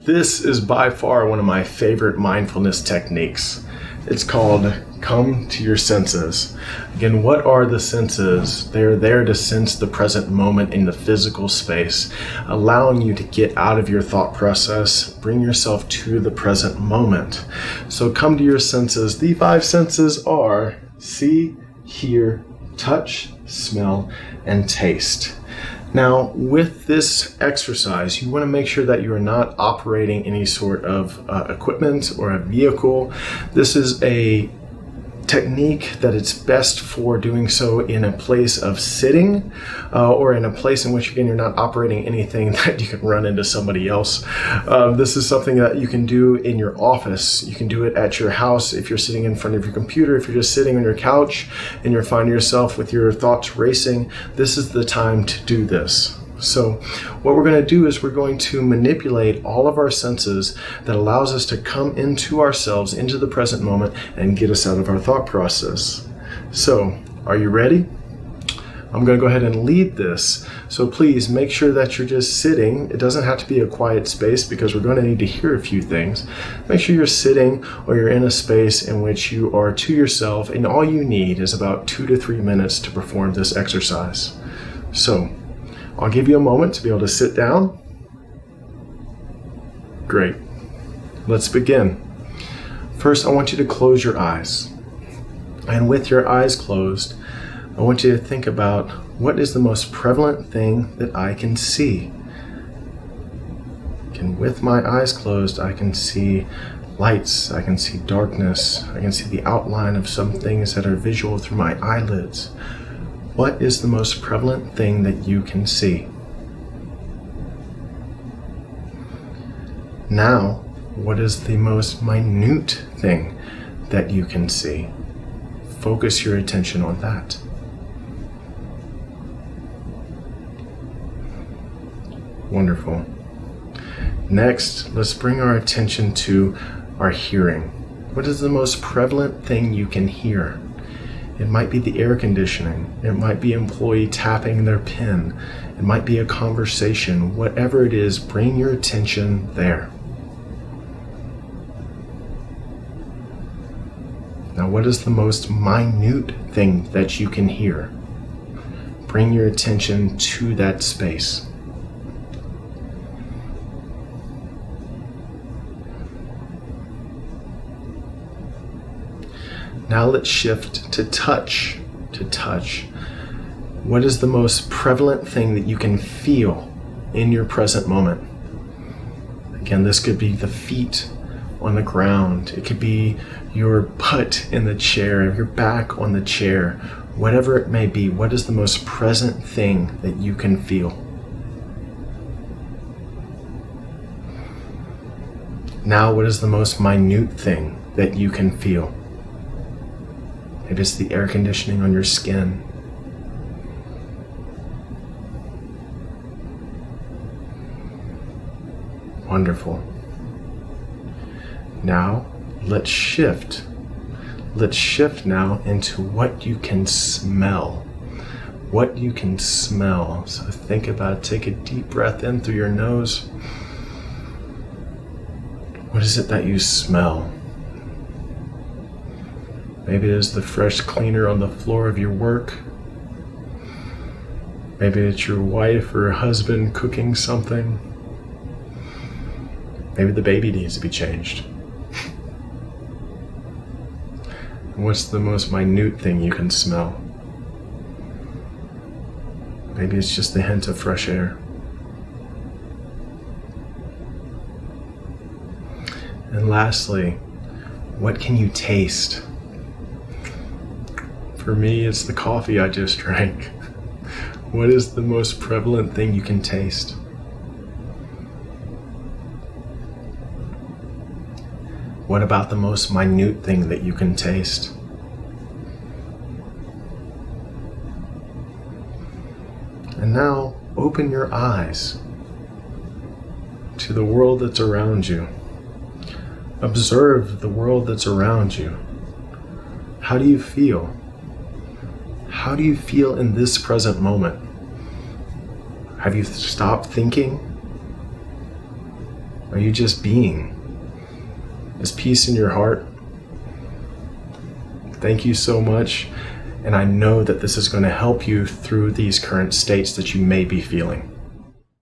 This is by far one of my favorite mindfulness techniques. It's called Come to Your Senses. Again, what are the senses? They're there to sense the present moment in the physical space, allowing you to get out of your thought process, bring yourself to the present moment. So come to your senses. The 5 senses are see, hear, touch, smell, and taste. Now, with this exercise, you want to make sure that you are not operating any sort of equipment or a vehicle. This is a technique that it's best for doing so in a place of sitting or in a place in which, again, you're not operating anything that you can run into somebody else. This is something that you can do in your office. You can do it at your house if you're sitting in front of your computer. If you're just sitting on your couch and you're finding yourself with your thoughts racing, this is the time to do this. So what we're going to do is we're going to manipulate all of our senses that allows us to come into ourselves, into the present moment, and get us out of our thought process. So, are you ready? I'm going to go ahead and lead this. So please make sure that you're just sitting. It doesn't have to be a quiet space because we're going to need to hear a few things. Make sure you're sitting or you're in a space in which you are to yourself, and all you need is about 2 to 3 minutes to perform this exercise. So, I'll give you a moment to be able to sit down. Great. Let's begin. First, I want you to close your eyes. And with your eyes closed, I want you to think about what is the most prevalent thing that I can see. And with my eyes closed, I can see lights, I can see darkness, I can see the outline of some things that are visual through my eyelids. What is the most prevalent thing that you can see? Now, what is the most minute thing that you can see? Focus your attention on that. Wonderful. Next, let's bring our attention to our hearing. What is the most prevalent thing you can hear? It might be the air conditioning. It might be an employee tapping their pen. It might be a conversation. Whatever it is, bring your attention there. Now, what is the most minute thing that you can hear? Bring your attention to that space. Now let's shift to touch. What is the most prevalent thing that you can feel in your present moment? Again, this could be the feet on the ground. It could be your butt in the chair, your back on the chair. Whatever it may be, what is the most present thing that you can feel? Now, what is the most minute thing that you can feel? Maybe it's the air conditioning on your skin. Wonderful. Now, let's shift. Let's shift now into what you can smell. What you can smell. So think about it. Take a deep breath in through your nose. What is it that you smell? Maybe it is the fresh cleaner on the floor of your work. Maybe it's your wife or husband cooking something. Maybe the baby needs to be changed. What's the most minute thing you can smell? Maybe it's just the hint of fresh air. And lastly, what can you taste? For me, it's the coffee I just drank. What is the most prevalent thing you can taste? What about the most minute thing that you can taste? And now, open your eyes to the world that's around you. Observe the world that's around you. How do you feel? How do you feel in this present moment? Have you stopped thinking? Are you just being? Is peace in your heart? Thank you so much. And I know that this is going to help you through these current states that you may be feeling.